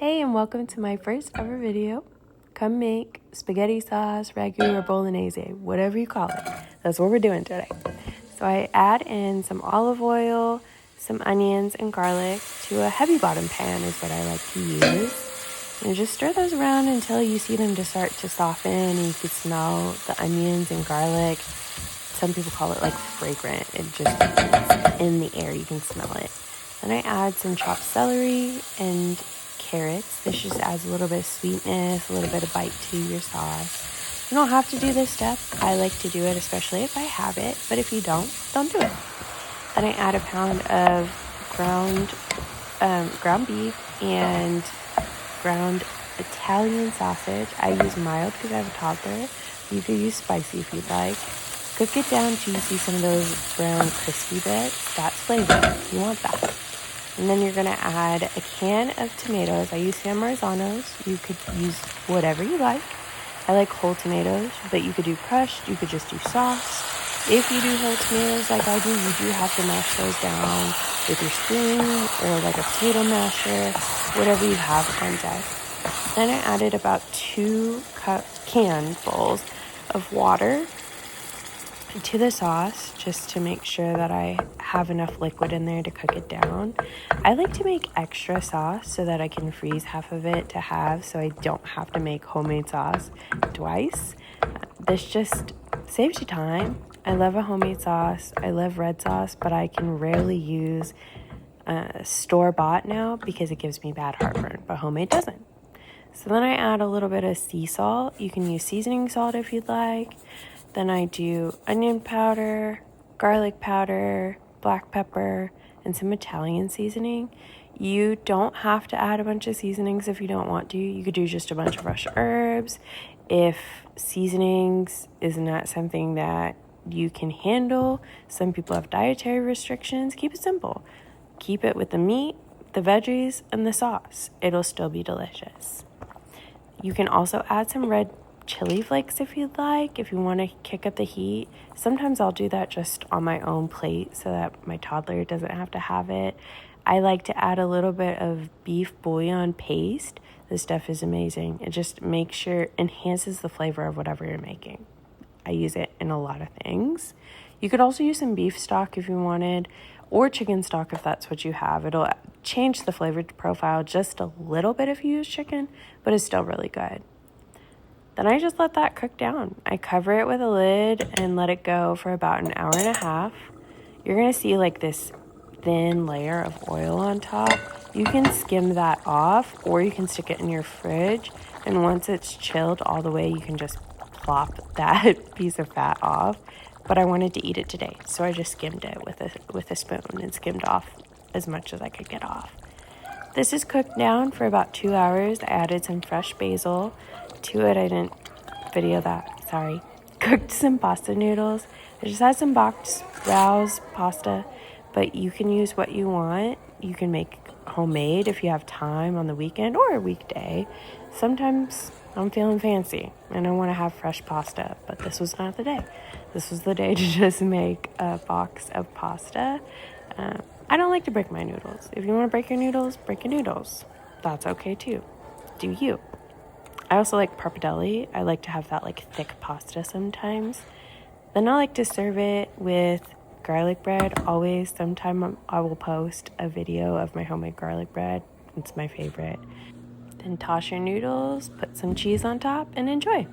Hey, and welcome to my first ever video. Come make spaghetti sauce, ragu, or bolognese, whatever you call it. That's what we're doing today. So I add in some olive oil, some onions, and garlic to a heavy bottom pan is what I like to use. And just stir those around until you see them just start to soften and you can smell the onions and garlic. Some people call it like fragrant. It just it's in the air, you can smell it. Then I add some chopped celery and carrots. This just adds a little bit of sweetness, a little bit of bite to your sauce. You don't have to do this step. I like to do it, especially if I have it, but if you don't do it. Then I add a pound of ground beef and ground Italian sausage. I use mild because I have a toddler. You could use spicy if you'd like. Cook it down till you see some of those brown crispy bits. That's flavor. You want that. And then you're going to add a can of tomatoes. I use San Marzanos. You could use whatever you like. I like whole tomatoes, but you could do crushed. You could just do sauce. If you do whole tomatoes like I do, you do have to mash those down with your spoon or like a potato masher, whatever you have on deck. Then I added about 2 canfuls of water to the sauce just to make sure that I have enough liquid in there to cook it down. I like to make extra sauce so that I can freeze half of it to have so I don't have to make homemade sauce twice. This just saves you time. I love a homemade sauce. I love red sauce, but I can rarely use store-bought now because it gives me bad heartburn, but homemade doesn't. So then I add a little bit of sea salt. You can use seasoning salt if you'd like. Then I do onion powder, garlic powder, black pepper, and some Italian seasoning. You don't have to add a bunch of seasonings if you don't want to. You could do just a bunch of fresh herbs. If seasonings is not something that you can handle, some people have dietary restrictions, keep it simple. Keep it with the meat, the veggies, and the sauce. It'll still be delicious. You can also add some red chili flakes if you'd like, if you want to kick up the heat. Sometimes I'll do that just on my own plate so that my toddler doesn't have to have it. I like to add a little bit of beef bouillon paste. This stuff is amazing. It just enhances the flavor of whatever you're making. I use it in a lot of things. You could also use some beef stock if you wanted, or chicken stock if that's what you have. It'll change the flavor profile just a little bit if you use chicken, but it's still really good. Then I just let that cook down. I cover it with a lid and let it go for about an hour and a half. You're going to see like this thin layer of oil on top. You can skim that off or you can stick it in your fridge. And once it's chilled all the way, you can just plop that piece of fat off. But I wanted to eat it today, so I just skimmed it with a spoon and skimmed off as much as I could get off. This is cooked down for about 2 hours. I added some fresh basil to it. I didn't video that, sorry. Cooked some pasta noodles. I just had some boxed browse pasta, but you can use what you want. You can make homemade if you have time on the weekend or a weekday. Sometimes I'm feeling fancy and I want to have fresh pasta, but this was not the day. This was the day to just make a box of pasta. I don't like to break my noodles. If you want to break your noodles, break your noodles. That's okay too. Do you? I also like pappardelle. I like to have that like thick pasta sometimes. Then I like to serve it with garlic bread. Always, sometime I will post a video of my homemade garlic bread. It's my favorite. Then toss your noodles, put some cheese on top, and enjoy.